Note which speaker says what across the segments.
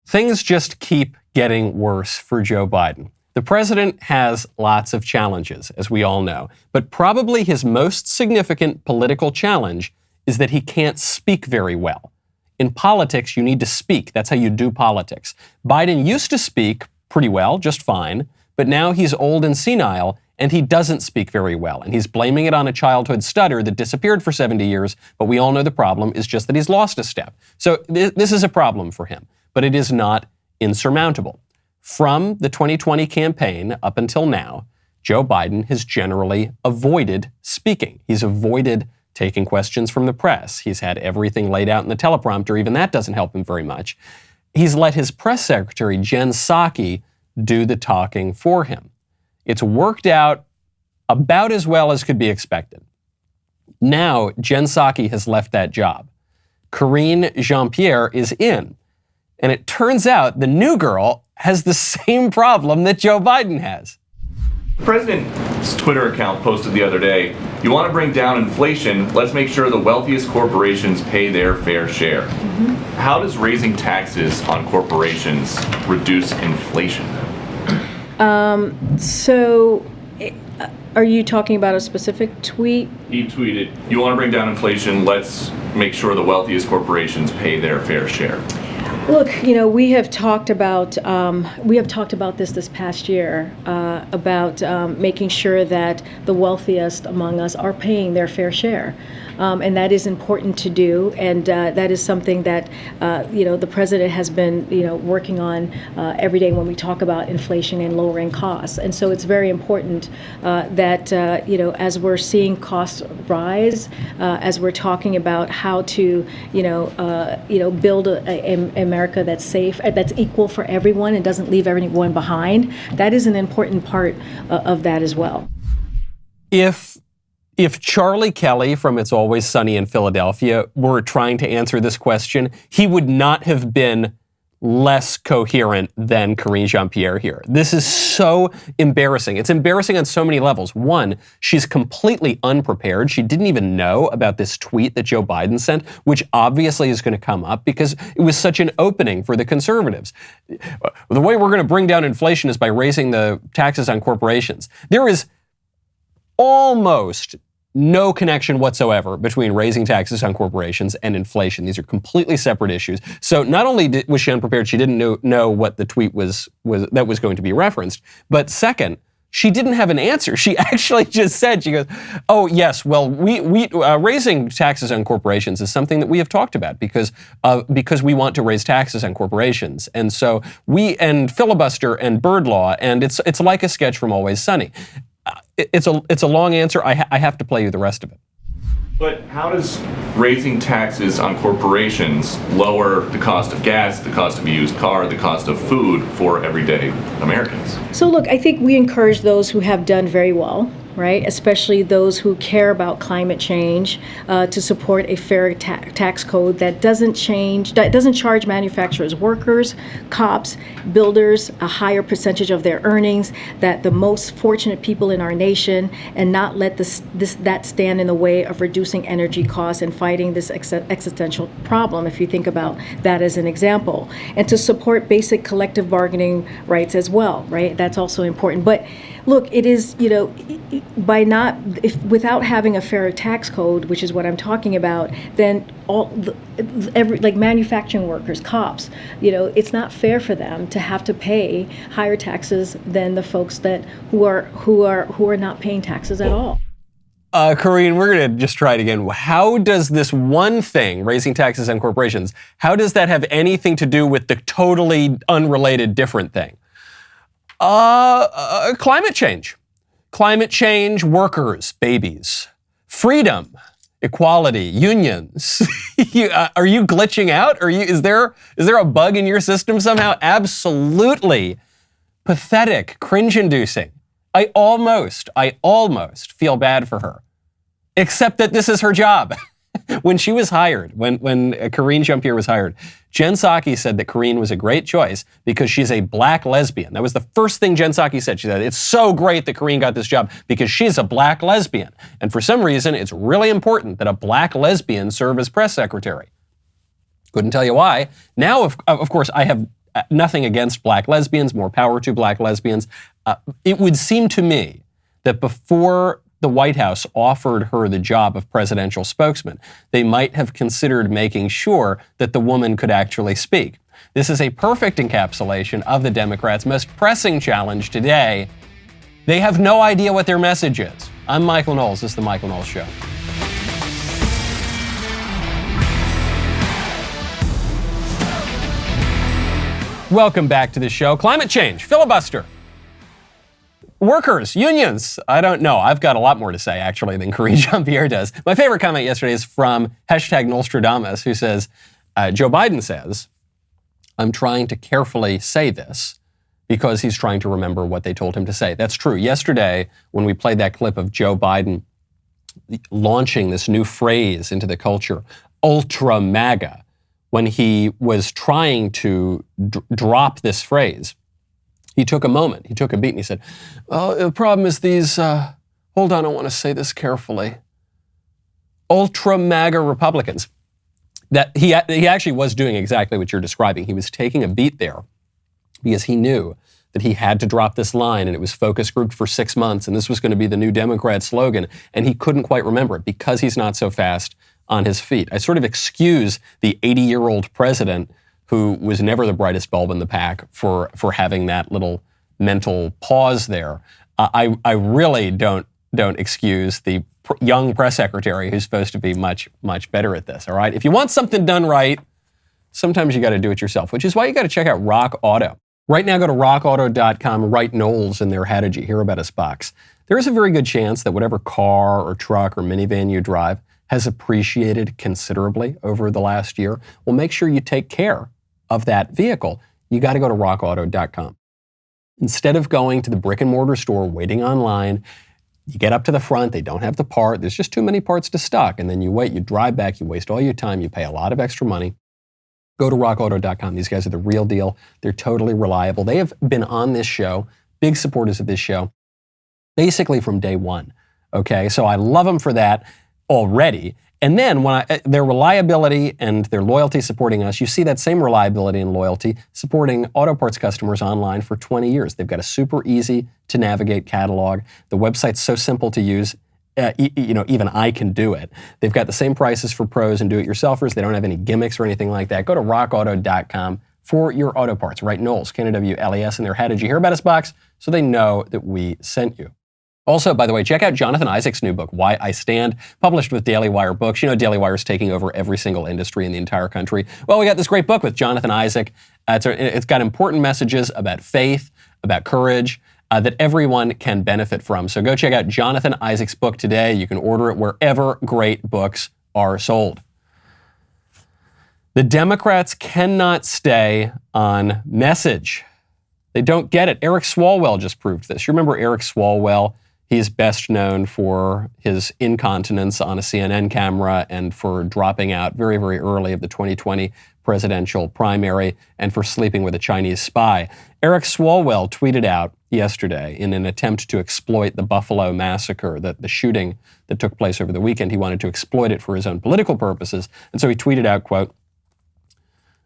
Speaker 1: Things just keep getting worse for Joe Biden. The president has lots of challenges, as we all know, but probably his most significant political challenge is that he can't speak very well. In politics, you need to speak. That's how you do politics. Biden used to speak pretty well, just fine, but now he's old and senile, and he doesn't speak very well. And he's blaming it on a childhood stutter that disappeared for 70 years, but we all know the problem is just that he's lost a step. So this is a problem for him, but it is not insurmountable. From the 2020 campaign up until now, Joe Biden has generally avoided speaking. He's avoided taking questions from the press. He's had everything laid out in the teleprompter. Even that doesn't help him very much. He's let his press secretary, Jen Psaki, do the talking for him. It's worked out about as well as could be expected. Now, Jen Psaki has left that job. Karine Jean-Pierre is in. And it turns out the new girl has the same problem that Joe Biden has.
Speaker 2: The president's Twitter account posted the other day, "You want to bring down inflation, let's make sure the wealthiest corporations pay their fair share." How does raising taxes on corporations reduce inflation?
Speaker 3: Are you talking about a specific tweet?
Speaker 2: He tweeted, "You want to bring down inflation, let's make sure the wealthiest corporations pay their fair share."
Speaker 3: Look, we have talked about this past year about making sure that the wealthiest among us are paying their fair share. And that is important to do, and that is something that the president has been working on every day when we talk about inflation and lowering costs. And so it's very important that as we're seeing costs rise, as we're talking about how to build a America that's safe, that's equal for everyone, and doesn't leave everyone behind. That is an important part of that as well.
Speaker 1: If Charlie Kelly from It's Always Sunny in Philadelphia were trying to answer this question, he would not have been less coherent than Karine Jean-Pierre here. This is so embarrassing. It's embarrassing on so many levels. One, she's completely unprepared. She didn't even know about this tweet that Joe Biden sent, which obviously is going to come up because it was such an opening for the conservatives. The way we're going to bring down inflation is by raising the taxes on corporations. There is almost no connection whatsoever between raising taxes on corporations and inflation. These are completely separate issues. So not only was she unprepared, she didn't know what the tweet was going to be referenced, but second, she didn't have an answer. She actually just said, she goes, "Oh yes, well, we raising taxes on corporations is something that we have talked about because we want to raise taxes on corporations, and so and filibuster and bird law, and it's like a sketch from Always Sunny." It's a long answer. I have to play you the rest of it.
Speaker 2: But how does raising taxes on corporations lower the cost of gas, the cost of a used car, the cost of food for everyday Americans?
Speaker 3: So look, I think we encourage those who have done very well, right? Especially those who care about climate change, to support a fair tax code that doesn't charge manufacturers, workers, cops, builders a higher percentage of their earnings, that the most fortunate people in our nation, and not let that stand in the way of reducing energy costs and fighting this existential problem, if you think about that as an example. And to support basic collective bargaining rights as well, right? That's also important. But look, it is, without having a fair tax code, which is what I'm talking about, then like manufacturing workers, cops, it's not fair for them to have to pay higher taxes than the folks who are not paying taxes at all.
Speaker 1: Karine, we're going to just try it again. How does this one thing, raising taxes on corporations, how does that have anything to do with the totally unrelated different thing? Climate change, workers, babies, freedom, equality, unions. Are you glitching out? Is there a bug in your system somehow? Absolutely pathetic, cringe-inducing. I almost feel bad for her, except that this is her job. When she was hired, when Karine Jean-Pierre was hired, Jen Psaki said that Karine was a great choice because she's a black lesbian. That was the first thing Jen Psaki said. She said, "It's so great that Karine got this job because she's a black lesbian." And for some reason, it's really important that a black lesbian serve as press secretary. Couldn't tell you why. Now, of course, I nothing against black lesbians, more power to black lesbians. It would seem to me that before the White House offered her the job of presidential spokesman, they might have considered making sure that the woman could actually speak. This is a perfect encapsulation of the Democrats' most pressing challenge today. They have no idea what their message is. I'm Michael Knowles. This is The Michael Knowles Show. Welcome back to the show. Climate change, filibuster. Workers, unions, I don't know. I've got a lot more to say, actually, than Karine Jean-Pierre does. My favorite comment yesterday is from #Nostradamus, who says, Joe Biden says, I'm trying to carefully say this because he's trying to remember what they told him to say. That's true. Yesterday, when we played that clip of Joe Biden launching this new phrase into the culture, ultra MAGA, when he was trying to drop this phrase, he took a moment, he took a beat, and he said, well, the problem is these, hold on, I want to say this carefully, ultra MAGA Republicans. That he actually was doing exactly what you're describing. He was taking a beat there because he knew that he had to drop this line, and it was focus grouped for 6 months, and this was going to be the new Democrat slogan, and he couldn't quite remember it because he's not so fast on his feet. I sort of excuse the 80-year-old president who was never the brightest bulb in the pack for having that little mental pause there. I really don't excuse the young press secretary who's supposed to be much better at this, all right? If you want something done right, sometimes you got to do it yourself, which is why you got to check out Rock Auto. Right now, go to rockauto.com, write Knowles in their How Did You Hear About Us box. There is a very good chance that whatever car or truck or minivan you drive has appreciated considerably over the last year. Well, make sure you take care of that vehicle. You got to go to rockauto.com. Instead of going to the brick and mortar store, waiting online, you get up to the front, they don't have the part, there's just too many parts to stock, and then you wait, you drive back, you waste all your time, you pay a lot of extra money. Go to rockauto.com. These guys are the real deal. They're totally reliable. They have been on this show, big supporters of this show, basically from day one. Okay, so I love them for that already. And then their reliability and their loyalty supporting us, you see that same reliability and loyalty supporting auto parts customers online for 20 years. They've got a super easy to navigate catalog. The website's so simple to use, even I can do it. They've got the same prices for pros and do-it-yourselfers. They don't have any gimmicks or anything like that. Go to rockauto.com for your auto parts. Write Knowles, Knowles, in their How Did You Hear About Us box so they know that we sent you. Also, by the way, check out Jonathan Isaac's new book, Why I Stand, published with Daily Wire Books. You know Daily Wire is taking over every single industry in the entire country. Well, we got this great book with Jonathan Isaac. It's got important messages about faith, about courage, that everyone can benefit from. So go check out Jonathan Isaac's book today. You can order it wherever great books are sold. The Democrats cannot stay on message. They don't get it. Eric Swalwell just proved this. You remember Eric Swalwell? He's best known for his incontinence on a CNN camera and for dropping out very, very early of the 2020 presidential primary and for sleeping with a Chinese spy. Eric Swalwell tweeted out yesterday in an attempt to exploit the Buffalo Massacre, the shooting that took place over the weekend. He wanted to exploit it for his own political purposes. And so he tweeted out, quote,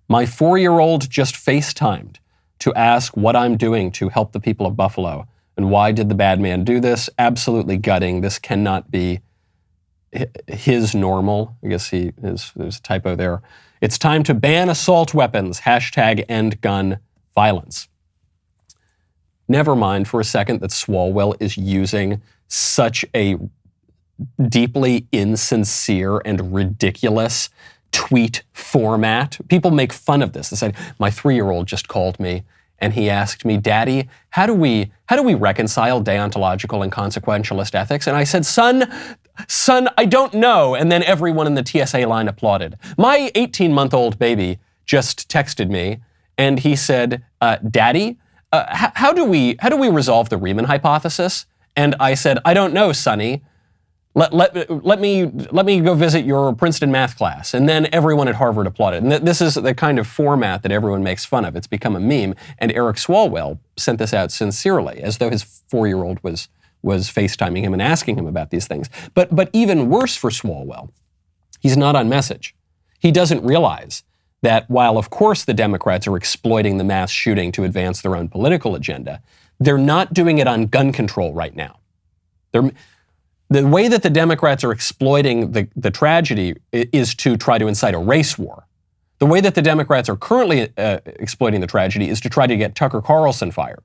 Speaker 1: "My 4-year-old just FaceTimed to ask what I'm doing to help the people of Buffalo. And why did the bad man do this? Absolutely gutting. This cannot be his normal." I guess there's a typo there. "It's time to ban assault weapons. #end gun violence." Never mind for a second that Swalwell is using such a deeply insincere and ridiculous tweet format. People make fun of this. They say, my 3-year-old just called me and he asked me, "Daddy, how do we reconcile deontological and consequentialist ethics?" And I said, son, I don't know. And then everyone in the TSA line applauded. My 18-month-old baby just texted me and he said, "Daddy, how do we resolve the Riemann hypothesis?" And I said, "I don't know, Sonny. Let me go visit your Princeton math class." And then everyone at Harvard applauded. And this is the kind of format that everyone makes fun of. It's become a meme. And Eric Swalwell sent this out sincerely, as though his 4-year-old was FaceTiming him and asking him about these things. But even worse for Swalwell, he's not on message. He doesn't realize that while, of course, the Democrats are exploiting the mass shooting to advance their own political agenda, they're not doing it on gun control right now. The way that the Democrats are exploiting the tragedy is to try to incite a race war. The way that the Democrats are currently exploiting the tragedy is to try to get Tucker Carlson fired.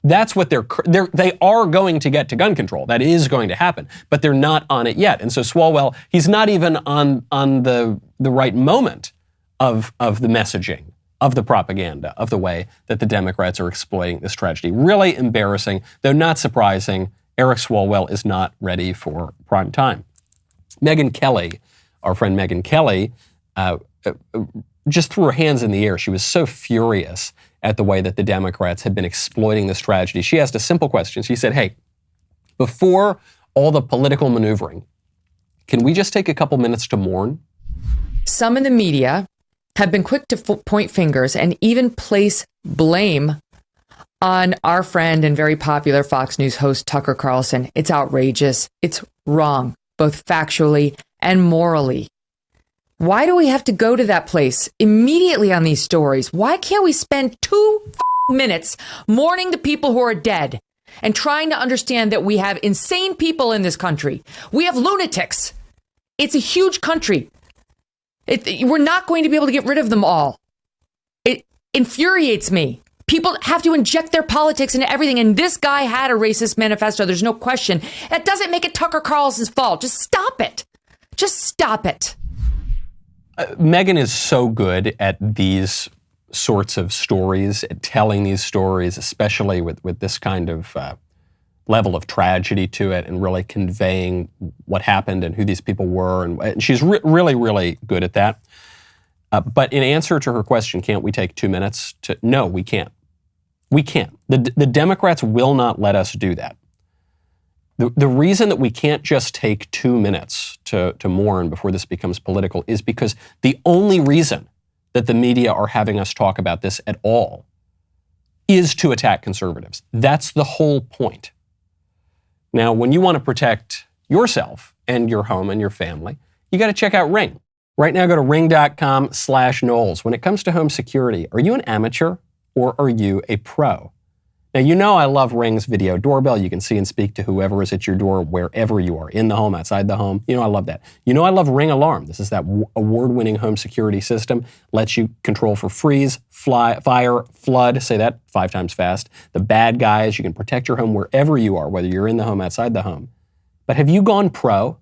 Speaker 1: That's what they are going to get to gun control. That is going to happen, but they're not on it yet. And so Swalwell, he's not even on the right moment of the messaging, of the propaganda, of the way that the Democrats are exploiting this tragedy. Really embarrassing, though not surprising. Eric Swalwell is not ready for prime time. Megyn Kelly, our friend Megyn Kelly, just threw her hands in the air. She was so furious at the way that the Democrats had been exploiting this tragedy. She asked a simple question. She said, hey, before all the political maneuvering, can we just take a couple minutes to mourn?
Speaker 4: Some in the media have been quick to point fingers and even place blame on our friend and very popular Fox News host Tucker Carlson. It's outrageous. It's wrong, both factually and morally. Why do we have to go to that place immediately on these stories? Why can't we spend 2 minutes mourning the people who are dead and trying to understand that we have insane people in this country? We have lunatics. It's a huge country. We're not going to be able to get rid of them all. It infuriates me. People have to inject their politics into everything. And this guy had a racist manifesto. There's no question. That doesn't make it Tucker Carlson's fault. Just stop it. Just stop it.
Speaker 1: Megyn is so good at these sorts of stories, at telling these stories, especially with this kind of level of tragedy to it and really conveying what happened and who these people were. And she's really, really good at that. But in answer to her question, can't we take 2 minutes to? No, we can't. We can't. The Democrats will not let us do that. The reason that we can't just take 2 minutes to mourn before this becomes political is because the only reason that the media are having us talk about this at all is to attack conservatives. That's the whole point. Now, when you want to protect yourself and your home and your family, you got to check out Ring. Right now, go to ring.com/Knowles. When it comes to home security, are you an amateur or are you a pro? Now, you know I love Ring's video doorbell. You can see and speak to whoever is at your door, wherever you are, in the home, outside the home. You know I love that. You know I love Ring Alarm. This is that award-winning home security system. Lets you control for freeze, fire, flood, say that 5 times fast, the bad guys. You can protect your home wherever you are, whether you're in the home, outside the home. But have you gone pro?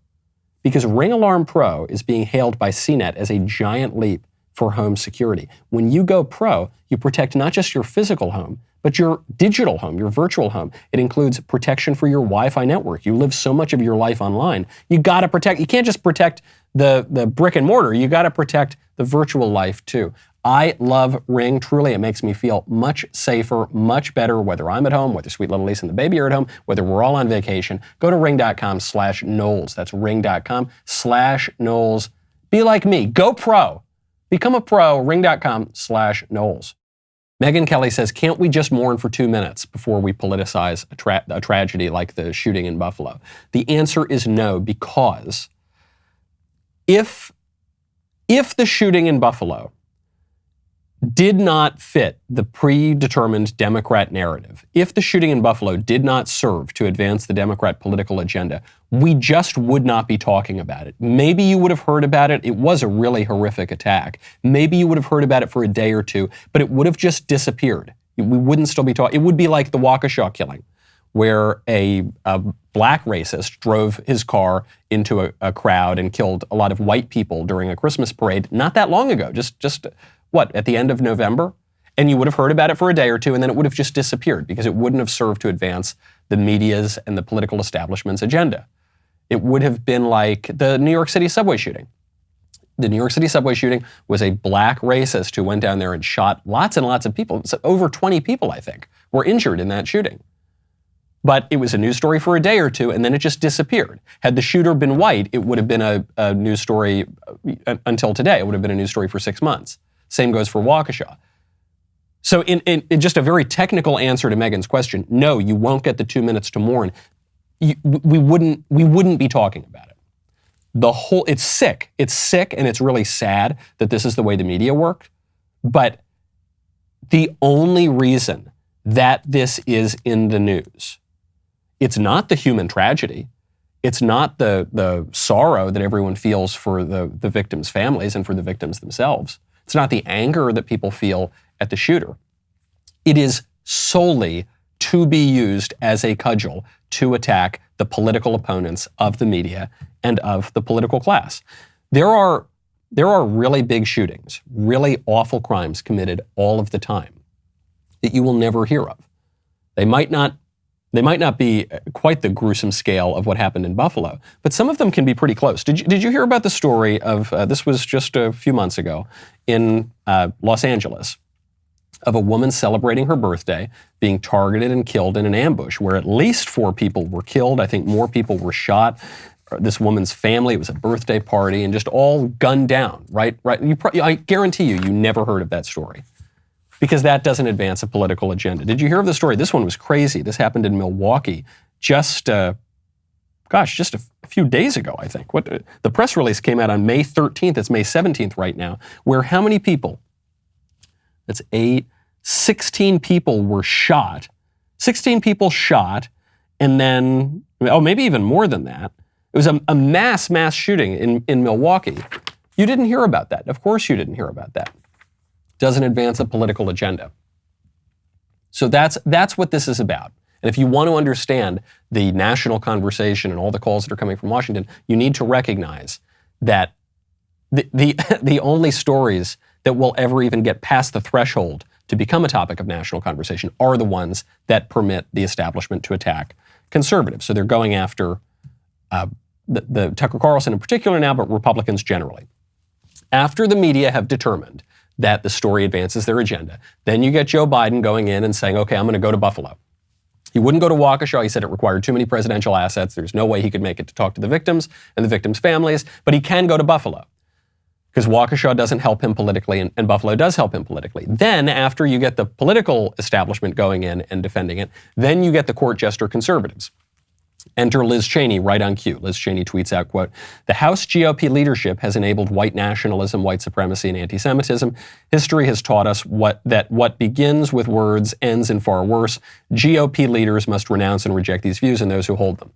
Speaker 1: Because Ring Alarm Pro is being hailed by CNET as a giant leap for home security. When you go pro, you protect not just your physical home, but your digital home, your virtual home. It includes protection for your Wi-Fi network. You live so much of your life online. You got to protect. You can't just protect the brick and mortar. You got to protect the virtual life too. I love Ring. Truly, it makes me feel much safer, much better, whether I'm at home, whether sweet little Lisa and the baby are at home, whether we're all on vacation. Go to ring.com/Knowles. That's ring.com/Knowles. Be like me. Go pro. Become a pro. Ring.com/Knowles. Megyn Kelly says, can't we just mourn for 2 minutes before we politicize a tragedy like the shooting in Buffalo? The answer is no, because if the shooting in Buffalo did not fit the predetermined Democrat narrative, if the shooting in Buffalo did not serve to advance the Democrat political agenda, we just would not be talking about it. Maybe you would have heard about it. It was a really horrific attack. Maybe you would have heard about it for a day or two, but it would have just disappeared. We wouldn't still be talking. It would be like the Waukesha killing, where a black racist drove his car into a crowd and killed a lot of white people during a Christmas parade not that long ago, just at the end of November? And you would have heard about it for a day or two, and then it would have just disappeared because it wouldn't have served to advance the media's and the political establishment's agenda. It would have been like the New York City subway shooting. The New York City subway shooting was a black racist who went down there and shot lots and lots of people. So over 20 people, I think, were injured in that shooting. But it was a news story for a day or two, and then it just disappeared. Had the shooter been white, it would have been a news story until today. It would have been a news story for 6 months. Same goes for Waukesha. So in just a very technical answer to Megyn's question, no, you won't get the 2 minutes to mourn. We wouldn't be talking about it. It's sick. It's sick, and it's really sad that this is the way the media worked. But the only reason that this is in the news, it's not the human tragedy. It's not the sorrow that everyone feels for the victims' families and for the victims themselves. It's not the anger that people feel at the shooter. It is solely to be used as a cudgel to attack the political opponents of the media and of the political class. There are really big shootings, really awful crimes committed all of the time that you will never hear of. They might not be quite the gruesome scale of what happened in Buffalo, but some of them can be pretty close. Did you hear about the story of, this was just a few months ago, in Los Angeles, of a woman celebrating her birthday being targeted and killed in an ambush where at least 4 people were killed. I think more people were shot. This woman's family, it was a birthday party, and just all gunned down, right? I guarantee you never heard of that story, because that doesn't advance a political agenda. Did you hear of the story? This one was crazy. This happened in Milwaukee just a few days ago, I think. The press release came out on May 13th. It's May 17th right now, where how many people? That's 16 people were shot. 16 people shot, and then, maybe even more than that. It was a mass shooting in Milwaukee. You didn't hear about that. Of course you didn't hear about that. Doesn't advance a political agenda. So that's what this is about. And if you want to understand the national conversation and all the calls that are coming from Washington, you need to recognize that the only stories that will ever even get past the threshold to become a topic of national conversation are the ones that permit the establishment to attack conservatives. So they're going after the Tucker Carlson in particular now, but Republicans generally. After the media have determined that the story advances their agenda, then you get Joe Biden going in and saying, okay, I'm going to go to Buffalo. He wouldn't go to Waukesha. He said it required too many presidential assets. There's no way he could make it to talk to the victims and the victims' families, but he can go to Buffalo because Waukesha doesn't help him politically and Buffalo does help him politically. Then after you get the political establishment going in and defending it, then you get the court jester conservatives. Enter Liz Cheney right on cue. Liz Cheney tweets out, quote, "The House GOP leadership has enabled white nationalism, white supremacy, and anti-Semitism. History has taught us that what begins with words ends in far worse. GOP leaders must renounce and reject these views and those who hold them."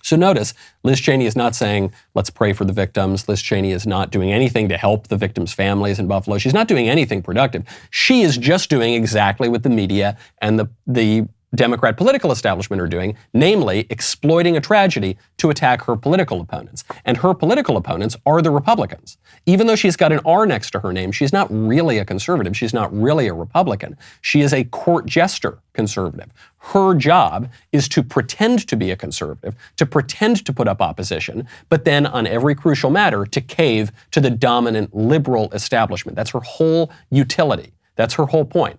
Speaker 1: So notice, Liz Cheney is not saying, let's pray for the victims. Liz Cheney is not doing anything to help the victims' families in Buffalo. She's not doing anything productive. She is just doing exactly what the media and the Democrat political establishment are doing, namely exploiting a tragedy to attack her political opponents. And her political opponents are the Republicans. Even though she's got an R next to her name, she's not really a conservative. She's not really a Republican. She is a court jester conservative. Her job is to pretend to be a conservative, to pretend to put up opposition, but then on every crucial matter to cave to the dominant liberal establishment. That's her whole utility. That's her whole point.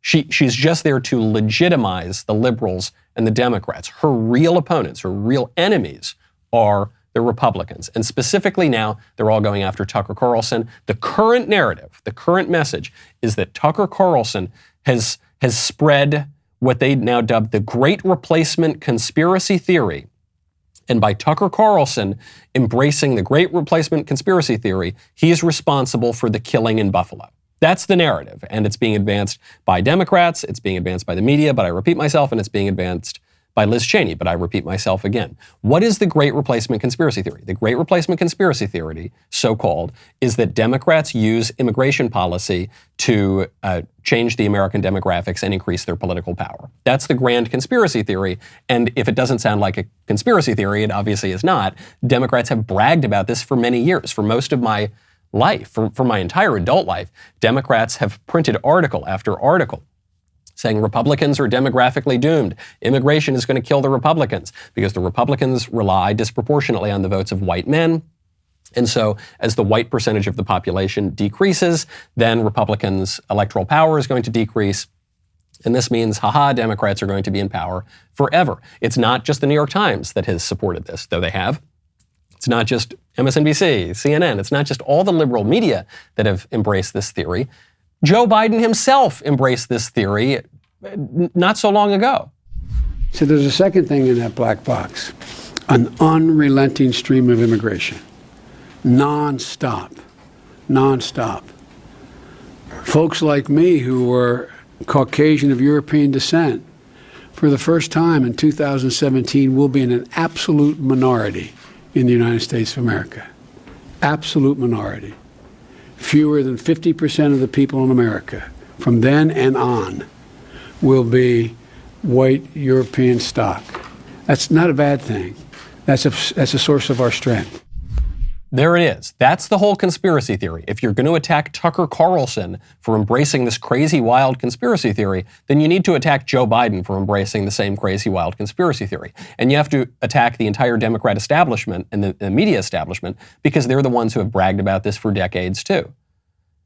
Speaker 1: She's just there to legitimize the liberals and the Democrats. Her real opponents, her real enemies are the Republicans. And specifically now, they're all going after Tucker Carlson. The current narrative, the current message is that Tucker Carlson has spread what they now dubbed the Great Replacement conspiracy theory. And by Tucker Carlson embracing the Great Replacement conspiracy theory, he is responsible for the killing in Buffalo. That's the narrative, and it's being advanced by Democrats, it's being advanced by the media, but I repeat myself, and it's being advanced by Liz Cheney, but I repeat myself again. What is the Great Replacement conspiracy theory? The Great Replacement conspiracy theory, so-called, is that Democrats use immigration policy to change the American demographics and increase their political power. That's the grand conspiracy theory, and if it doesn't sound like a conspiracy theory, it obviously is not. Democrats have bragged about this for many years. For most of my life, for my entire adult life, Democrats have printed article after article saying Republicans are demographically doomed. Immigration is going to kill the Republicans because the Republicans rely disproportionately on the votes of white men. And so as the white percentage of the population decreases, then Republicans' electoral power is going to decrease. And this means, Democrats are going to be in power forever. It's not just the New York Times that has supported this, though they have. It's not just MSNBC, CNN. It's not just all the liberal media that have embraced this theory. Joe Biden himself embraced this theory not so long ago.
Speaker 5: So there's a second thing in that black box. an unrelenting stream of immigration, non-stop. Folks like me who were Caucasian of European descent, for the first time in 2017, will be in an absolute minority in the United States of America. Absolute minority. Fewer than 50% of the people in America from then and on will be white European stock. That's not a bad thing. That's a source of our strength.
Speaker 1: There it is. That's the whole conspiracy theory. If you're going to attack Tucker Carlson for embracing this crazy, wild conspiracy theory, then you need to attack Joe Biden for embracing the same crazy, wild conspiracy theory. And you have to attack the entire Democrat establishment and the media establishment because they're the ones who have bragged about this for decades too.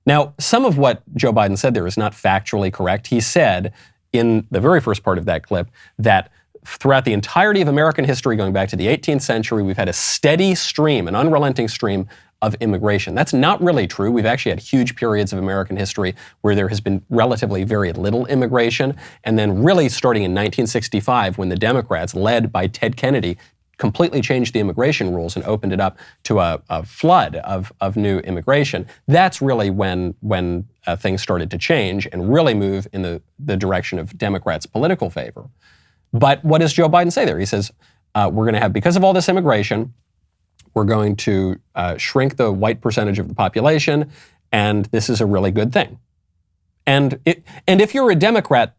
Speaker 1: Now, some of what Joe Biden said there is not factually correct. He said in the very first part of that clip that throughout the entirety of American history, going back to the 18th century, we've had a steady stream, an unrelenting stream of immigration. That's not really true. We've actually had huge periods of American history where there has been relatively very little immigration. And then really starting in 1965, when the Democrats, led by Ted Kennedy, completely changed the immigration rules and opened it up to a flood of new immigration, that's really when things started to change and really move in the direction of Democrats' political favor. But what does Joe Biden say there? He says, we're going to have, because of all this immigration, we're going to shrink the white percentage of the population, and this is a really good thing. And if you're a Democrat,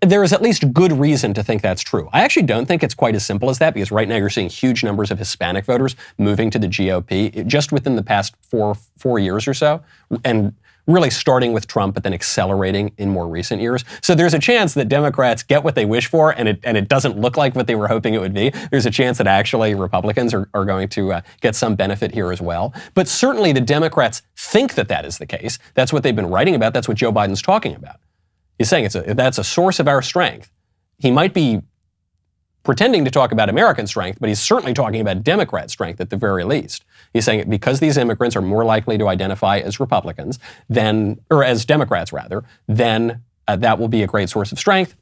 Speaker 1: there is at least good reason to think that's true. I actually don't think it's quite as simple as that, because right now you're seeing huge numbers of Hispanic voters moving to the GOP just within the past four years or so, and really starting with Trump, but then accelerating in more recent years. So there's a chance that Democrats get what they wish for, and it doesn't look like what they were hoping it would be. There's a chance that actually Republicans are going to get some benefit here as well. But certainly the Democrats think that is the case. That's what they've been writing about. That's what Joe Biden's talking about. He's saying that's a source of our strength. He might be pretending to talk about American strength, but he's certainly talking about Democrat strength at the very least. He's saying because these immigrants are more likely to identify as Republicans or as Democrats rather, then that will be a great source of strength.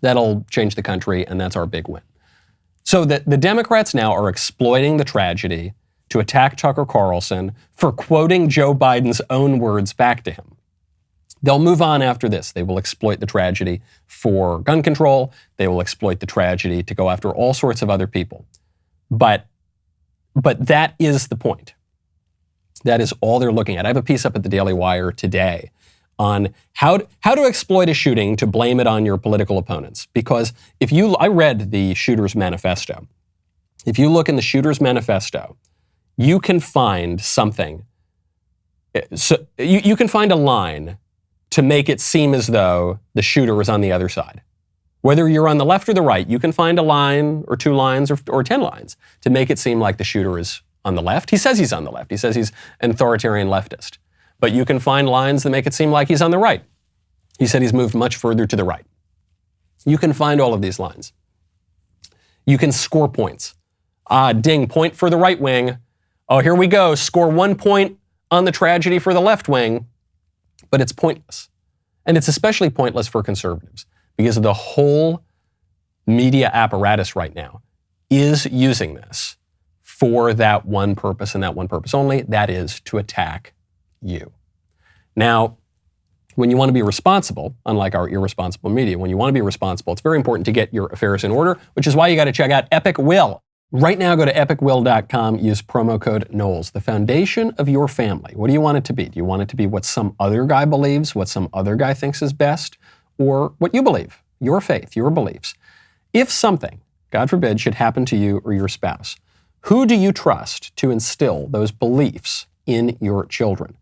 Speaker 1: That'll change the country, and that's our big win. So the Democrats now are exploiting the tragedy to attack Tucker Carlson for quoting Joe Biden's own words back to him. They'll move on after this. They will exploit the tragedy for gun control. They will exploit the tragedy to go after all sorts of other people. But that is the point. That is all they're looking at. I have a piece up at the Daily Wire today on how to exploit a shooting to blame it on your political opponents. Because I read the shooter's manifesto. If you look in the shooter's manifesto, you can find something. So you can find a line to make it seem as though the shooter was on the other side. Whether you're on the left or the right, you can find a line or 2 lines or 10 lines to make it seem like the shooter is on the left. He says he's on the left. He says he's an authoritarian leftist. But you can find lines that make it seem like he's on the right. He said he's moved much further to the right. You can find all of these lines. You can score points. Ding, point for the right wing. Oh, here we go. Score 1 point on the tragedy for the left wing. But it's pointless. And it's especially pointless for conservatives because the whole media apparatus right now is using this for that one purpose and that one purpose only. That is to attack you. Now, when you want to be responsible, unlike our irresponsible media, when you want to be responsible, it's very important to get your affairs in order, which is why you got to check out Epic Will. Right now, go to epicwill.com, use promo code Knowles, the foundation of your family. What do you want it to be? Do you want it to be what some other guy believes, what some other guy thinks is best, or what you believe, your faith, your beliefs? If something, God forbid, should happen to you or your spouse, who do you trust to instill those beliefs in your children?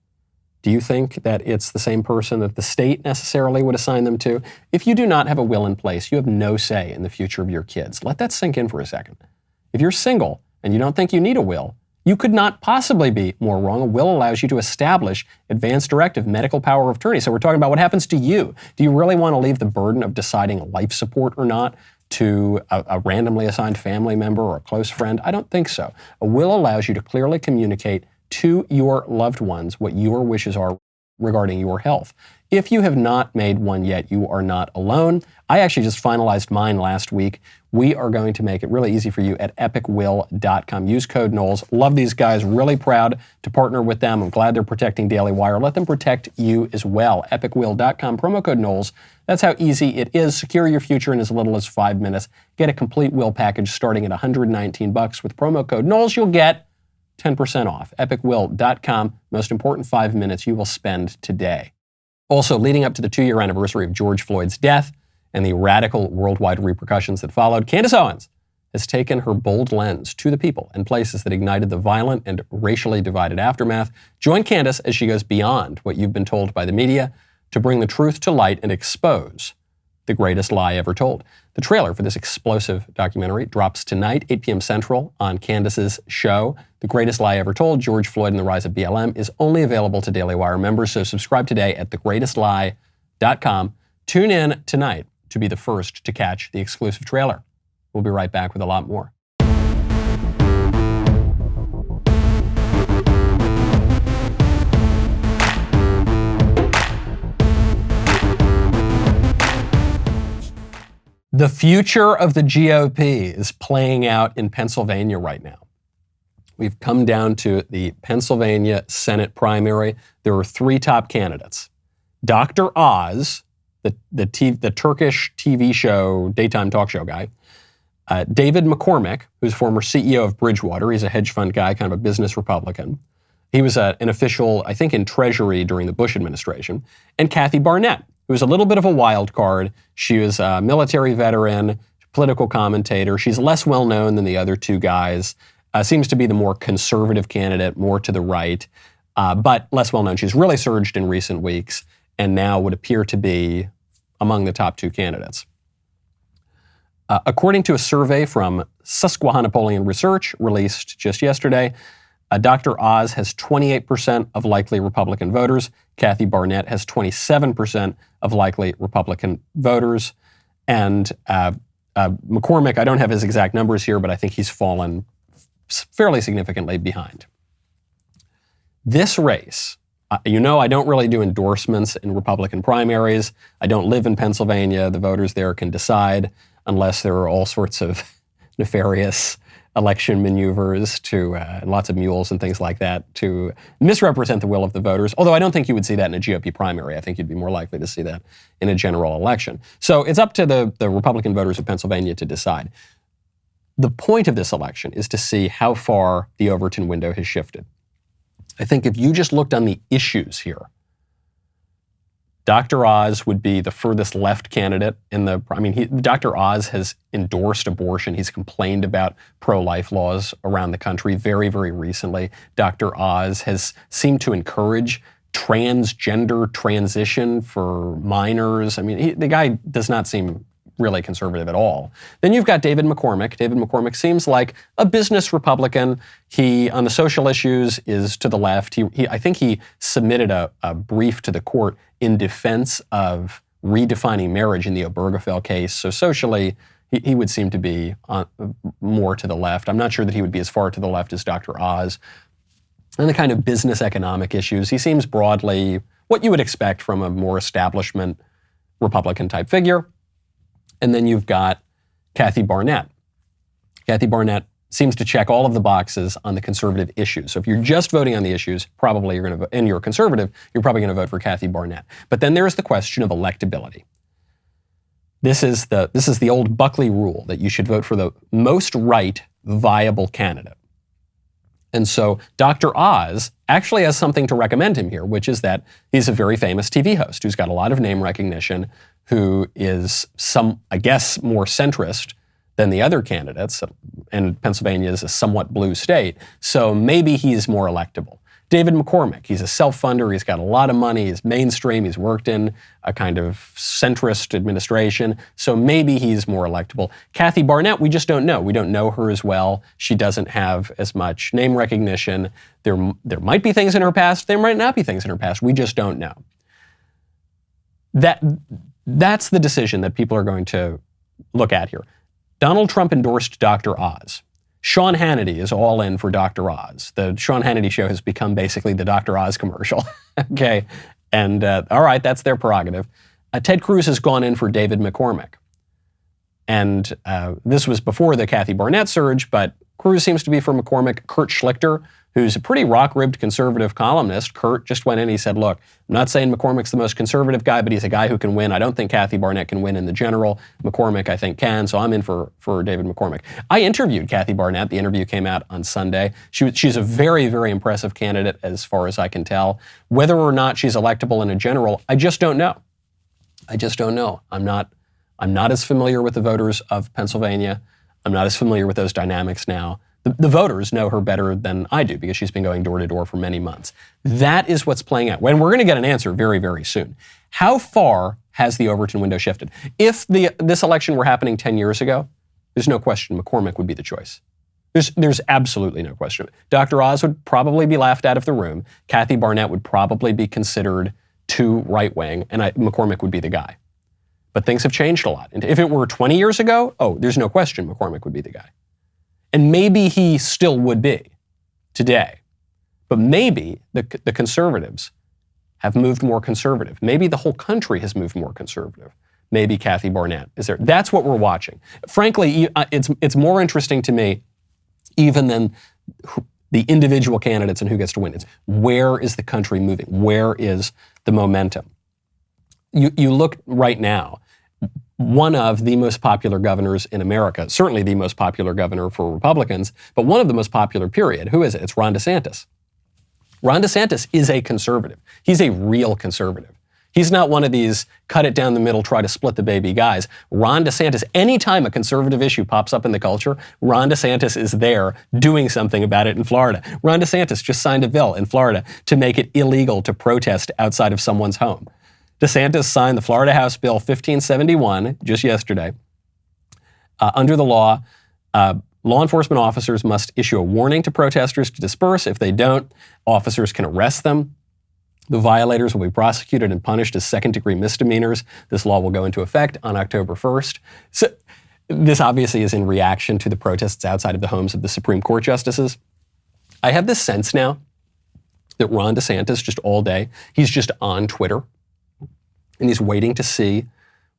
Speaker 1: Do you think that it's the same person that the state necessarily would assign them to? If you do not have a will in place, you have no say in the future of your kids. Let that sink in for a second. If you're single and you don't think you need a will, you could not possibly be more wrong. A will allows you to establish advance directive medical power of attorney. So we're talking about what happens to you. Do you really want to leave the burden of deciding life support or not to a randomly assigned family member or a close friend? I don't think so. A will allows you to clearly communicate to your loved ones what your wishes are regarding your health. If you have not made one yet, you are not alone. I actually just finalized mine last week. We are going to make it really easy for you at epicwill.com. Use code Knowles. Love these guys. Really proud to partner with them. I'm glad they're protecting Daily Wire. Let them protect you as well. epicwill.com, promo code Knowles. That's how easy it is. Secure your future in as little as 5 minutes. Get a complete will package starting at $119 with promo code Knowles. You'll get 10% off. epicwill.com. Most important 5 minutes you will spend today. Also, leading up to the 2-year anniversary of George Floyd's death and the radical worldwide repercussions that followed, Candace Owens has taken her bold lens to the people and places that ignited the violent and racially divided aftermath. Join Candace as she goes beyond what you've been told by the media to bring the truth to light and expose the greatest lie ever told. The trailer for this explosive documentary drops tonight, 8 p.m. Central, on Candace's show. The Greatest Lie Ever Told, George Floyd and the Rise of BLM, is only available to Daily Wire members, so subscribe today at thegreatestlie.com. Tune in tonight to be the first to catch the exclusive trailer. We'll be right back with a lot more. The future of the GOP is playing out in Pennsylvania right now. We've come down to the Pennsylvania Senate primary. There are 3 top candidates. Dr. Oz, the Turkish TV show, daytime talk show guy. David McCormick, who's former CEO of Bridgewater. He's a hedge fund guy, kind of a business Republican. He was an official, I think, in Treasury during the Bush administration. And Kathy Barnett, who was a little bit of a wild card. She was a military veteran, political commentator. She's less well known than the other 2 guys. Seems to be the more conservative candidate, more to the right, but less well known. She's really surged in recent weeks and now would appear to be among the top 2 candidates. According to a survey from Susquehanna-Napoleon Research released just yesterday, Dr. Oz has 28% of likely Republican voters. Kathy Barnett has 27% of likely Republican voters. And McCormick, I don't have his exact numbers here, but I think he's fallen fairly significantly behind. This race, I don't really do endorsements in Republican primaries. I don't live in Pennsylvania. The voters there can decide unless there are all sorts of nefarious election maneuvers to lots of mules and things like that to misrepresent the will of the voters. Although I don't think you would see that in a GOP primary. I think you'd be more likely to see that in a general election. So it's up to the Republican voters of Pennsylvania to decide. The point of this election is to see how far the Overton window has shifted. I think if you just looked on the issues here, Dr. Oz would be the furthest left candidate Dr. Oz has endorsed abortion. He's complained about pro-life laws around the country very, very recently. Dr. Oz has seemed to encourage transgender transition for minors. The guy does not seem really conservative at all. Then you've got David McCormick. David McCormick seems like a business Republican. He, on the social issues, is to the left. I think he submitted a brief to the court in defense of redefining marriage in the Obergefell case. So socially, he would seem to be more to the left. I'm not sure that he would be as far to the left as Dr. Oz. And the kind of business economic issues, he seems broadly what you would expect from a more establishment Republican type figure. And then you've got Kathy Barnett. Kathy Barnett seems to check all of the boxes on the conservative issues. So if you're just voting on the issues, probably you're going to vote, and you're a conservative, you're probably going to vote for Kathy Barnett. But then there's the question of electability. This is the old Buckley rule that you should vote for the most right viable candidate. And so Dr. Oz actually has something to recommend him here, which is that he's a very famous TV host who's got a lot of name recognition, who is more centrist than the other candidates, and Pennsylvania is a somewhat blue state, so maybe he's more electable. David McCormick, he's a self-funder, he's got a lot of money, he's mainstream, he's worked in a kind of centrist administration, so maybe he's more electable. Kathy Barnett, we just don't know. We don't know her as well. She doesn't have as much name recognition. There might be things in her past, there might not be things in her past. We just don't know. That's the decision that people are going to look at here. Donald Trump endorsed Dr. Oz. Sean Hannity is all in for Dr. Oz. The Sean Hannity show has become basically the Dr. Oz commercial. Okay. And all right, that's their prerogative. Ted Cruz has gone in for David McCormick. And this was before the Kathy Barnett surge, but Cruz seems to be for McCormick. Kurt Schlichter, who's a pretty rock-ribbed conservative columnist, Kurt just went in, he said, look, I'm not saying McCormick's the most conservative guy, but he's a guy who can win. I don't think Kathy Barnett can win in the general. McCormick, I think, can, so I'm in for David McCormick. I interviewed Kathy Barnett. The interview came out on Sunday. She's a very, very impressive candidate as far as I can tell. Whether or not she's electable in a general, I just don't know. I just don't know. I'm not as familiar with the voters of Pennsylvania. I'm not as familiar with those dynamics now. The voters know her better than I do because she's been going door to door for many months. That is what's playing out. And we're going to get an answer very, very soon. How far has the Overton window shifted? If this election were happening 10 years ago, there's no question McCormick would be the choice. There's absolutely no question. Dr. Oz would probably be laughed out of the room. Kathy Barnett would probably be considered too right-wing, and McCormick would be the guy. But things have changed a lot. And if it were 20 years ago, there's no question McCormick would be the guy. And maybe he still would be today. But maybe the conservatives have moved more conservative. Maybe the whole country has moved more conservative. Maybe Kathy Barnett is there. That's what we're watching. Frankly, it's more interesting to me even than the individual candidates and who gets to win. It's where is the country moving? Where is the momentum? You look right now, one of the most popular governors in America, certainly the most popular governor for Republicans, but one of the most popular, period. Who is it? It's Ron DeSantis. Ron DeSantis is a conservative. He's a real conservative. He's not one of these cut it down the middle, try to split the baby guys. Ron DeSantis, anytime a conservative issue pops up in the culture, Ron DeSantis is there doing something about it in Florida. Ron DeSantis just signed a bill in Florida to make it illegal to protest outside of someone's home. DeSantis signed the Florida House Bill 1571 just yesterday. Under the law, law enforcement officers must issue a warning to protesters to disperse. If they don't, officers can arrest them. The violators will be prosecuted and punished as second-degree misdemeanors. This law will go into effect on October 1st. So this obviously is in reaction to the protests outside of the homes of the Supreme Court justices. I have this sense now that Ron DeSantis, just all day, he's just on Twitter. And he's waiting to see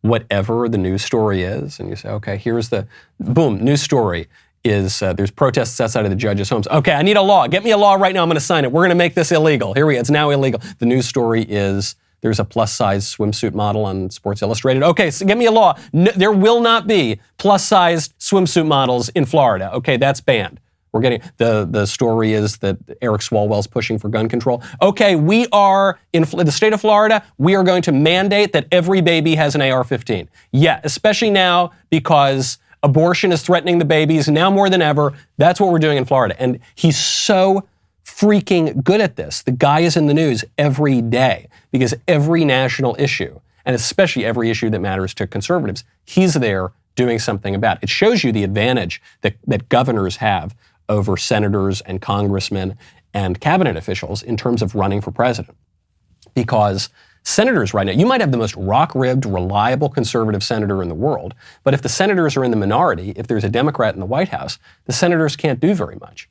Speaker 1: whatever the news story is. And you say, okay, here's the, boom, news story is there's protests outside of the judges' homes. Okay, I need a law. Get me a law right now. I'm going to sign it. We're going to make this illegal. Here we go. It's now illegal. The news story is there's a plus-size swimsuit model on Sports Illustrated. Okay, so get me a law. No, there will not be plus-sized swimsuit models in Florida. Okay, that's banned. We're getting, the story is that Eric Swalwell's pushing for gun control. Okay, we are, in the state of Florida, we are going to mandate that every baby has an AR-15. Yeah, especially now because abortion is threatening the babies now more than ever. That's what we're doing in Florida. And he's so freaking good at this. The guy is in the news every day because every national issue, and especially every issue that matters to conservatives, he's there doing something about it. It shows you the advantage that governors have over senators and congressmen and cabinet officials in terms of running for president. Because senators right now, you might have the most rock-ribbed, reliable conservative senator in the world, but if the senators are in the minority, if there's a Democrat in the White House, the senators can't do very much.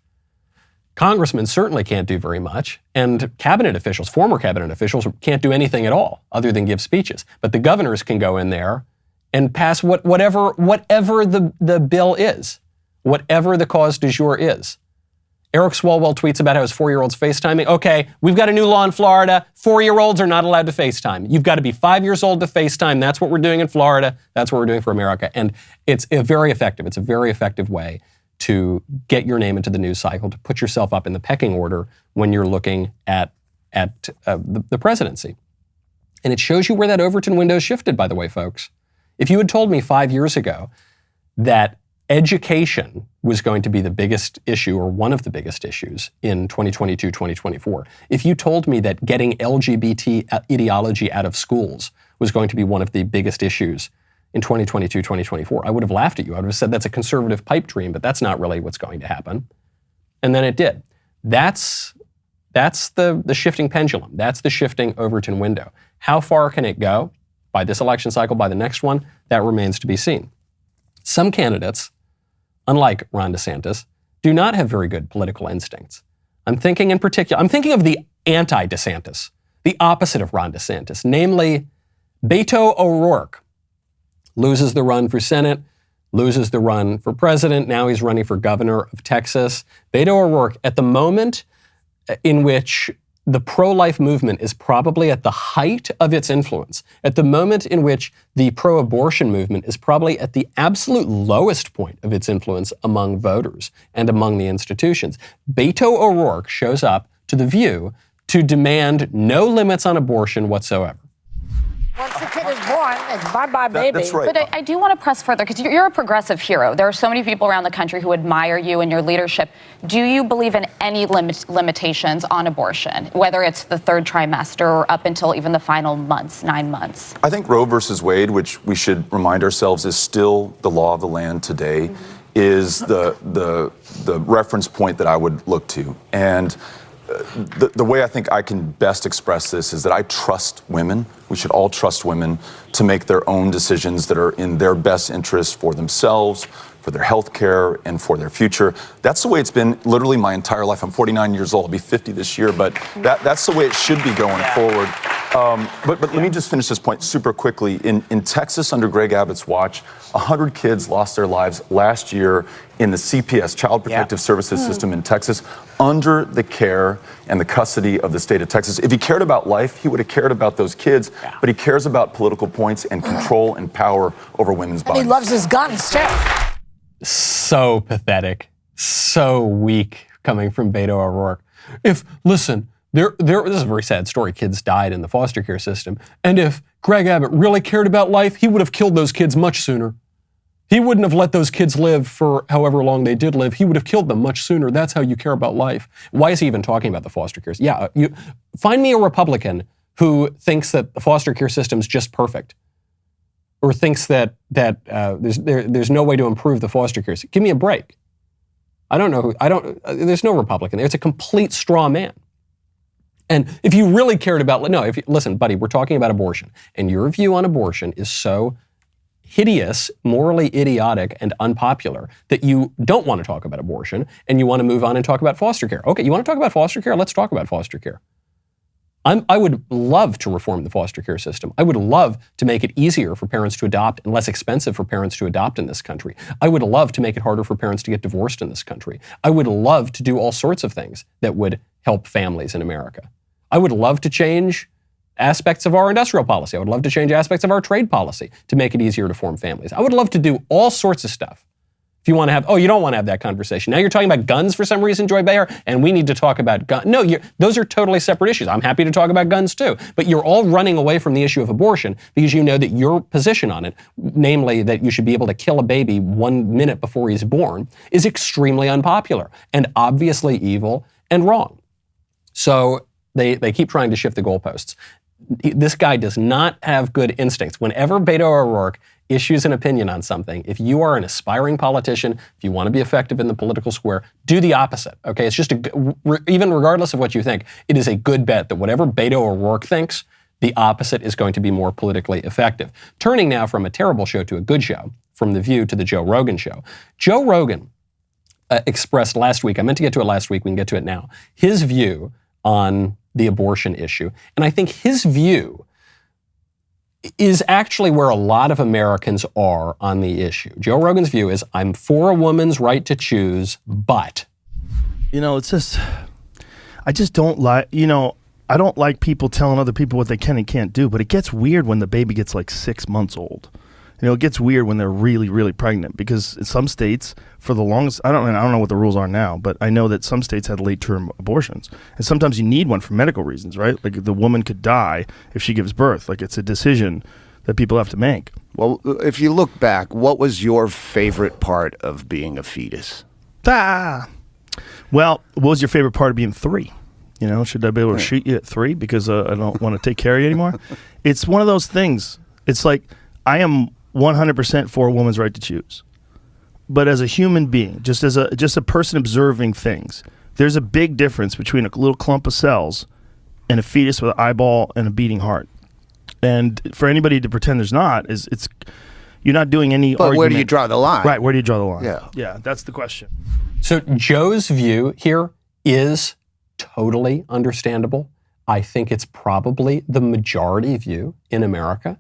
Speaker 1: Congressmen certainly can't do very much, and cabinet officials, former cabinet officials, can't do anything at all other than give speeches. But the governors can go in there and pass whatever the bill is. Whatever the cause du jour is. Eric Swalwell tweets about how his 4-year-old's FaceTiming. Okay, we've got a new law in Florida. 4-year-olds are not allowed to FaceTime. You've got to be 5 years old to FaceTime. That's what we're doing in Florida. That's what we're doing for America. And it's very effective. It's a very effective way to get your name into the news cycle, to put yourself up in the pecking order when you're looking at the presidency. And it shows you where that Overton window shifted, by the way, folks. If you had told me 5 years ago that education was going to be the biggest issue or one of the biggest issues in 2022, 2024. If you told me that getting LGBT ideology out of schools was going to be one of the biggest issues in 2022, 2024, I would have laughed at you. I would have said that's a conservative pipe dream, but that's not really what's going to happen. And then it did. That's the shifting pendulum. That's the shifting Overton window. How far can it go by this election cycle, by the next one? That remains to be seen. Some candidates, unlike Ron DeSantis, do not have very good political instincts. I'm thinking of the anti-DeSantis, the opposite of Ron DeSantis, namely Beto O'Rourke. Loses the run for Senate, loses the run for president. Now he's running for governor of Texas. Beto O'Rourke, at the moment in which the pro-life movement is probably at the height of its influence, at the moment in which the pro-abortion movement is probably at the absolute lowest point of its influence among voters and among the institutions, Beto O'Rourke shows up to The View to demand no limits on abortion whatsoever.
Speaker 6: Once the kid is born, it's bye-bye, baby.
Speaker 7: That's right.
Speaker 8: But I do want to press further, because you're a progressive hero. There are so many people around the country who admire you and your leadership. Do you believe in any limitations on abortion, whether it's the third trimester or up until even the final months, 9 months?
Speaker 7: I think Roe versus Wade, which we should remind ourselves is still the law of the land today, is the reference point that I would look to. And the way I think I can best express this is that I trust women. We should all trust women to make their own decisions that are in their best interest for themselves, for their health care, and for their future. That's the way it's been literally my entire life. I'm 49 years old. I'll be 50 this year, but that's the way it should be going forward. But let me just finish this point super quickly. In Texas, under Greg Abbott's watch, 100 kids lost their lives last year in the CPS, Child Protective Services System in Texas, under the care and the custody of the state of Texas. If he cared about life, he would have cared about those kids, but he cares about political points and control and power over women's bodies.
Speaker 6: And he loves his guns, too.
Speaker 1: So pathetic, so weak coming from Beto O'Rourke. Listen, this is a very sad story. Kids died in the foster care system. And if Greg Abbott really cared about life, he would have killed those kids much sooner. He wouldn't have let those kids live for however long they did live. He would have killed them much sooner. That's how you care about life. Why is he even talking about the foster care? Yeah, find me a Republican who thinks that the foster care system's just perfect, or thinks that there's no way to improve the foster care system. Give me a break. There's no Republican there. It's a complete straw man. And if you really cared about, listen, buddy, we're talking about abortion, and your view on abortion is so hideous, morally idiotic, and unpopular that you don't want to talk about abortion, and you want to move on and talk about foster care. Okay, you want to talk about foster care? Let's talk about foster care. I would love to reform the foster care system. I would love to make it easier for parents to adopt and less expensive for parents to adopt in this country. I would love to make it harder for parents to get divorced in this country. I would love to do all sorts of things that would help families in America. I would love to change aspects of our industrial policy. I would love to change aspects of our trade policy to make it easier to form families. I would love to do all sorts of stuff. If you want to have, you don't want to have that conversation. Now you're talking about guns for some reason, Joy Behar, and we need to talk about guns. No, those are totally separate issues. I'm happy to talk about guns too. But you're all running away from the issue of abortion because you know that your position on it, namely that you should be able to kill a baby 1 minute before he's born, is extremely unpopular and obviously evil and wrong. So they keep trying to shift the goalposts. This guy does not have good instincts. Whenever Beto O'Rourke issues an opinion on something, if you are an aspiring politician, if you want to be effective in the political square, do the opposite, okay? It's just, even regardless of what you think, it is a good bet that whatever Beto O'Rourke thinks, the opposite is going to be more politically effective. Turning now from a terrible show to a good show, from The View to the Joe Rogan show. Joe Rogan expressed last week, I meant to get to it last week, we can get to it now, his view on the abortion issue. And I think his view is actually where a lot of Americans are on the issue. Joe Rogan's view is, I'm for a woman's right to choose, but.
Speaker 9: It's just, I just don't like, I don't like people telling other people what they can and can't do, but it gets weird when the baby gets like 6 months old. It gets weird when they're really, really pregnant, because in some states, for the longest, I don't know what the rules are now, but I know that some states had late-term abortions, and sometimes you need one for medical reasons, right? Like the woman could die if she gives birth. Like it's a decision that people have to make.
Speaker 10: Well, if you look back, what was your favorite part of being a fetus?
Speaker 9: Well, what was your favorite part of being 3? Should I be able to shoot you at 3 because I don't want to take care of you anymore? It's one of those things. It's like, I am 100% for a woman's right to choose. But as a human being, just a person observing things, there's a big difference between a little clump of cells and a fetus with an eyeball and a beating heart. And for anybody to pretend there's not, you're not doing any
Speaker 10: But
Speaker 9: argument.
Speaker 10: where do you draw the line?
Speaker 9: Right, where do you draw the line?
Speaker 10: Yeah,
Speaker 9: that's the question.
Speaker 1: So Joe's view here is totally understandable. I think it's probably the majority view in America.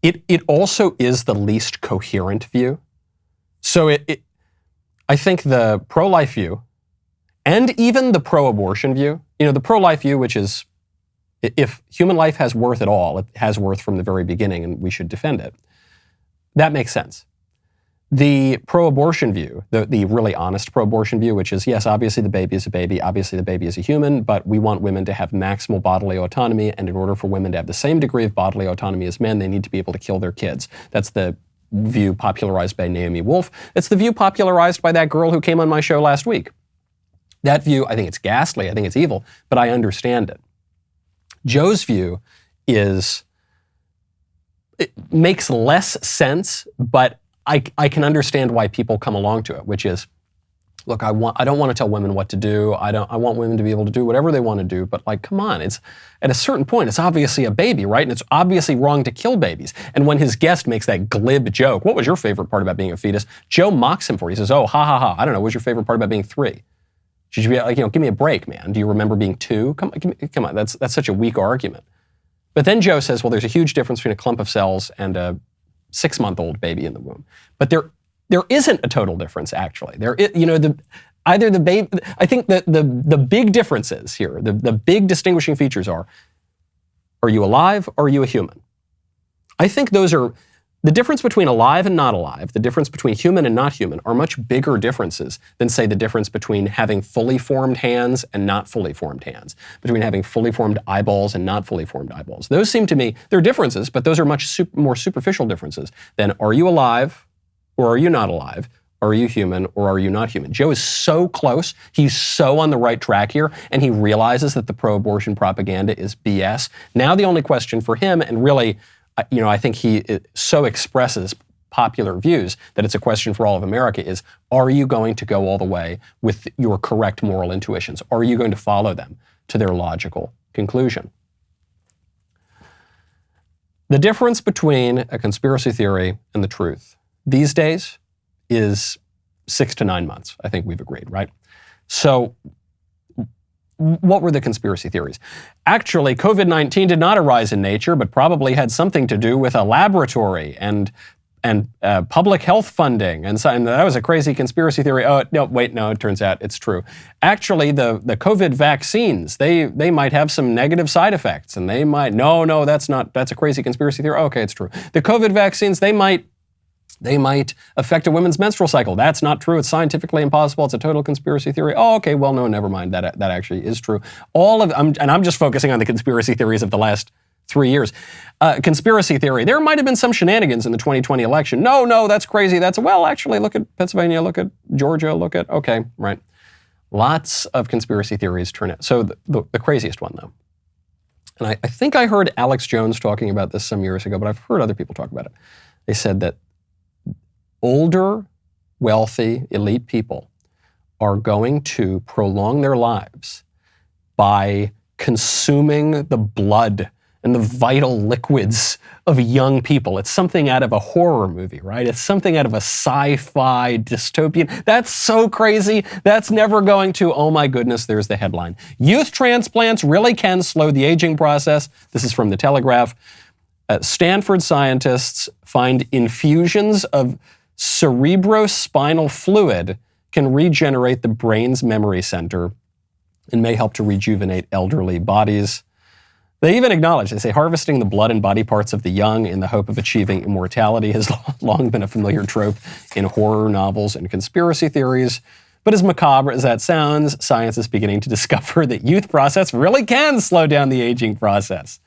Speaker 1: It also is the least coherent view. So I think the pro-life view and even the pro-abortion view, the pro-life view, which is if human life has worth at all, it has worth from the very beginning and we should defend it. That makes sense. The pro-abortion view, the really honest pro-abortion view, which is, yes, obviously the baby is a baby, obviously the baby is a human, but we want women to have maximal bodily autonomy, and in order for women to have the same degree of bodily autonomy as men, they need to be able to kill their kids. That's the view popularized by Naomi Wolf. It's the view popularized by that girl who came on my show last week. That view, I think it's ghastly, I think it's evil, but I understand it. Joe's view it makes less sense, but I can understand why people come along to it, which is, look, I don't want to tell women what to do. I want women to be able to do whatever they want to do, but come on, it's at a certain point, it's obviously a baby, right? And it's obviously wrong to kill babies. And when his guest makes that glib joke, what was your favorite part about being a fetus? Joe mocks him for it. He says, oh, ha, ha, ha. I don't know. What was your favorite part about being 3? Should you be like, give me a break, man. Do you remember being 2? Come on. That's such a weak argument. But then Joe says, well, there's a huge difference between a clump of cells and a 6-month-old baby in the womb. But there isn't a total difference, actually. Either the baby, I think the big differences here, the big distinguishing features are you alive or are you a human? I think those are, the difference between alive and not alive, the difference between human and not human are much bigger differences than, say, the difference between having fully formed hands and not fully formed hands, between having fully formed eyeballs and not fully formed eyeballs. Those seem to me, they're differences, but those are much more superficial differences than are you alive or are you not alive? Are you human or are you not human? Joe is so close. He's so on the right track here, and he realizes that the pro-abortion propaganda is BS. Now the only question for him, and really, I think he so expresses popular views that it's a question for all of America, is, are you going to go all the way with your correct moral intuitions? Are you going to follow them to their logical conclusion? The difference between a conspiracy theory and the truth these days is 6 to 9 months. I think we've agreed, right? So what were the conspiracy theories? Actually, COVID-19 did not arise in nature, but probably had something to do with a laboratory and public health funding. And that was a crazy conspiracy theory. Oh, no, wait, no, it turns out it's true. Actually, the COVID vaccines, they might have some negative side effects, and they might, no, that's a crazy conspiracy theory. Okay, it's true. The COVID vaccines, they might affect a woman's menstrual cycle. That's not true. It's scientifically impossible. It's a total conspiracy theory. Oh, okay. Well, no, never mind. That actually is true. I'm just focusing on the conspiracy theories of the last 3 years. Conspiracy theory. There might have been some shenanigans in the 2020 election. No, that's crazy. Actually, look at Pennsylvania. Look at Georgia. Okay, right. Lots of conspiracy theories turn out. So the craziest one, though, and I think I heard Alex Jones talking about this some years ago, but I've heard other people talk about it. They said that older, wealthy, elite people are going to prolong their lives by consuming the blood and the vital liquids of young people. It's something out of a horror movie, right? It's something out of a sci-fi dystopian. That's so crazy. That's never going to, oh my goodness, there's the headline. Youth transplants really can slow the aging process. This is from The Telegraph. Stanford scientists find infusions of cerebrospinal fluid can regenerate the brain's memory center and may help to rejuvenate elderly bodies. They even acknowledge, they say, harvesting the blood and body parts of the young in the hope of achieving immortality has long been a familiar trope in horror novels and conspiracy theories. But as macabre as that sounds, science is beginning to discover that youth process really can slow down the aging process.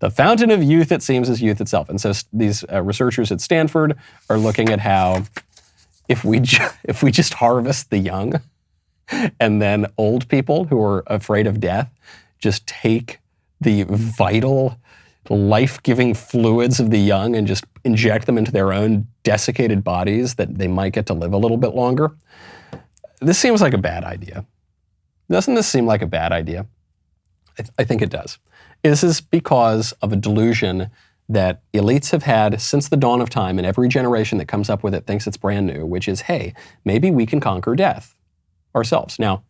Speaker 1: The fountain of youth, it seems, is youth itself. And so these researchers at Stanford are looking at how if we just harvest the young and then old people who are afraid of death just take the vital, life-giving fluids of the young and just inject them into their own desiccated bodies, that they might get to live a little bit longer. This seems like a bad idea. Doesn't this seem like a bad idea? I think it does. This is because of a delusion that elites have had since the dawn of time, and every generation that comes up with it thinks it's brand new, which is, hey, maybe we can conquer death ourselves. Now,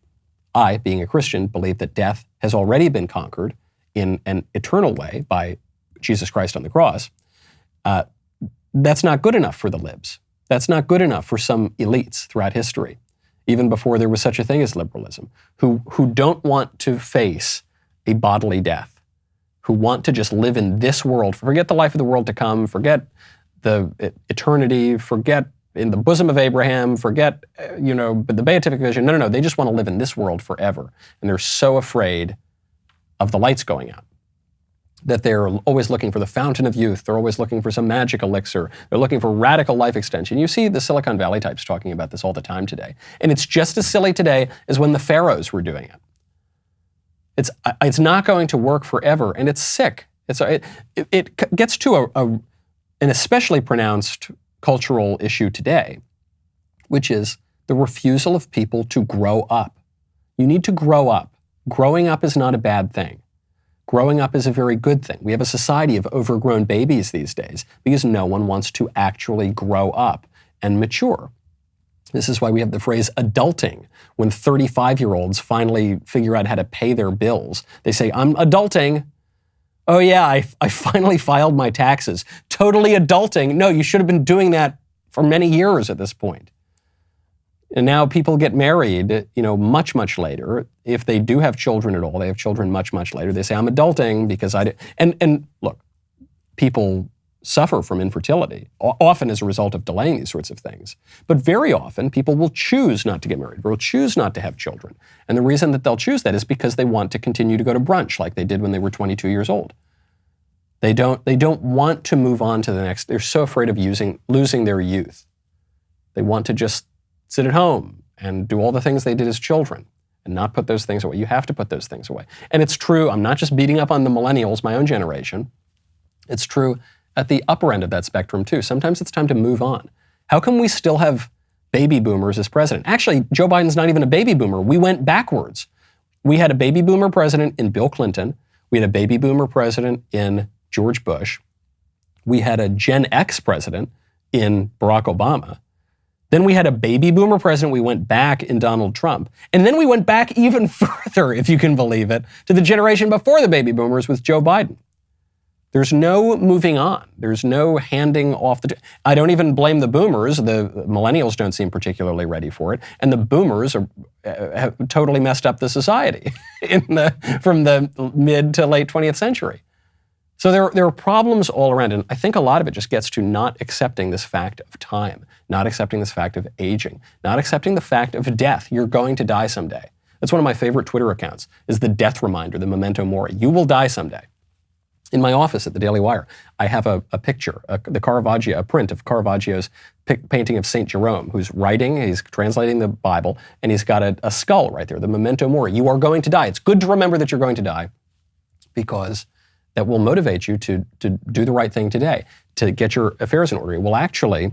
Speaker 1: I, being a Christian, believe that death has already been conquered in an eternal way by Jesus Christ on the cross. That's not good enough for the libs. That's not good enough for some elites throughout history, even before there was such a thing as liberalism, who don't want to face a bodily death, who want to just live in this world, forget the life of the world to come, forget the eternity, forget in the bosom of Abraham, forget, the beatific vision. No, they just want to live in this world forever. And they're so afraid of the lights going out that they're always looking for the fountain of youth. They're always looking for some magic elixir. They're looking for radical life extension. You see the Silicon Valley types talking about this all the time today. And it's just as silly today as when the pharaohs were doing it. It's not going to work forever, and it's sick. It gets to an especially pronounced cultural issue today, which is the refusal of people to grow up. You need to grow up. Growing up is not a bad thing. Growing up is a very good thing. We have a society of overgrown babies these days because no one wants to actually grow up and mature. This is why we have the phrase adulting. When 35-year-olds finally figure out how to pay their bills, they say, I'm adulting. Oh yeah, I finally filed my taxes. Totally adulting. No, you should have been doing that for many years at this point. And now people get married, much, much later. If they do have children at all, they have children much, much later. They say, I'm adulting because I did. And look, people suffer from infertility, often as a result of delaying these sorts of things. But very often, people will choose not to get married, will choose not to have children. And the reason that they'll choose that is because they want to continue to go to brunch like they did when they were 22 years old. They don't want to move on to the next. They're so afraid of losing their youth. They want to just sit at home and do all the things they did as children and not put those things away. You have to put those things away. And it's true, I'm not just beating up on the millennials, my own generation. It's true at the upper end of that spectrum too. Sometimes it's time to move on. How come we still have baby boomers as president? Actually, Joe Biden's not even a baby boomer. We went backwards. We had a baby boomer president in Bill Clinton. We had a baby boomer president in George Bush. We had a Gen X president in Barack Obama. Then we had a baby boomer president. We went back in Donald Trump. And then we went back even further, if you can believe it, to the generation before the baby boomers with Joe Biden. There's no moving on. There's no handing off I don't even blame the boomers. The millennials don't seem particularly ready for it. And the boomers have totally messed up the society from the mid to late 20th century. So there are problems all around, and I think a lot of it just gets to not accepting this fact of time, not accepting this fact of aging, not accepting the fact of death. You're going to die someday. That's one of my favorite Twitter accounts, is the death reminder, the memento mori. You will die someday. In my office at the Daily Wire, I have a picture, a print of Caravaggio's painting of St. Jerome, who's writing, he's translating the Bible, and he's got a skull right there, the memento mori. You are going to die. It's good to remember that you're going to die because that will motivate you to do the right thing today, to get your affairs in order. It will actually,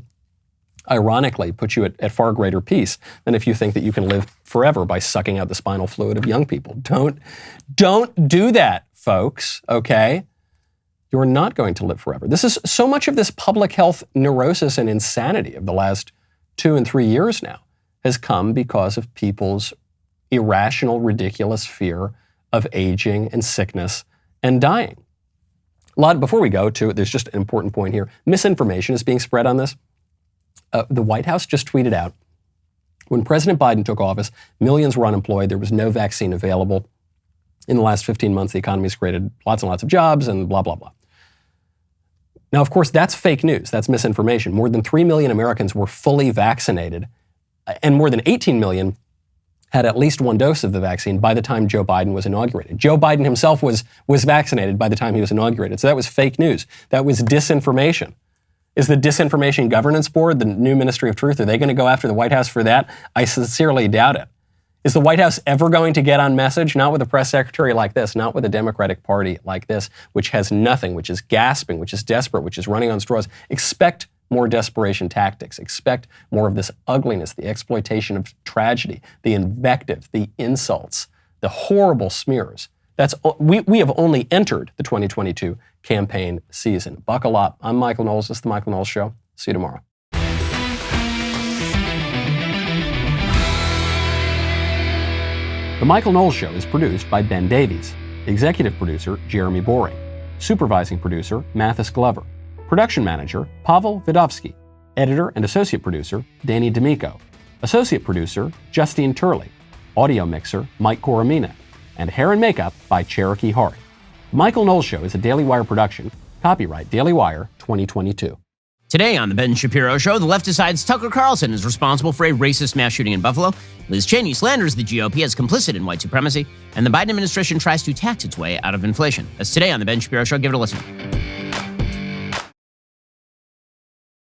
Speaker 1: ironically, put you at far greater peace than if you think that you can live forever by sucking out the spinal fluid of young people. Don't do that, folks, okay? You're not going to live forever. This is so much of this public health neurosis and insanity of the last 2 and 3 years now has come because of people's irrational, ridiculous fear of aging and sickness and dying. Before we go to, there's just an important point here. Misinformation is being spread on this. The White House just tweeted out, when President Biden took office, millions were unemployed. There was no vaccine available. In the last 15 months, the economy has created lots and lots of jobs and blah, blah, blah. Now, of course, that's fake news. That's misinformation. More than 3 million Americans were fully vaccinated, and more than 18 million had at least one dose of the vaccine by the time Joe Biden was inaugurated. Joe Biden himself was vaccinated by the time he was inaugurated. So that was fake news. That was disinformation. Is the Disinformation Governance Board, the new Ministry of Truth, are they going to go after the White House for that? I sincerely doubt it. Is the White House ever going to get on message? Not with a press secretary like this, not with a Democratic Party like this, which has nothing, which is gasping, which is desperate, which is running on straws. Expect more desperation tactics. Expect more of this ugliness, the exploitation of tragedy, the invective, the insults, the horrible smears. We have only entered the 2022 campaign season. Buckle up. I'm Michael Knowles. This is The Michael Knowles Show. See you tomorrow. The Michael Knowles Show is produced by Ben Davies. Executive producer, Jeremy Boring. Supervising producer, Mathis Glover. Production manager, Pavel Vidovsky. Editor and associate producer, Danny D'Amico. Associate producer, Justine Turley. Audio mixer, Mike Coromina. And hair and makeup by Cherokee Hart. The Michael Knowles Show is a Daily Wire production. Copyright Daily Wire 2022.
Speaker 11: Today on The Ben Shapiro Show, the left decides Tucker Carlson is responsible for a racist mass shooting in Buffalo. Liz Cheney slanders the GOP as complicit in white supremacy. And the Biden administration tries to tax its way out of inflation. That's today on The Ben Shapiro Show. Give it a listen.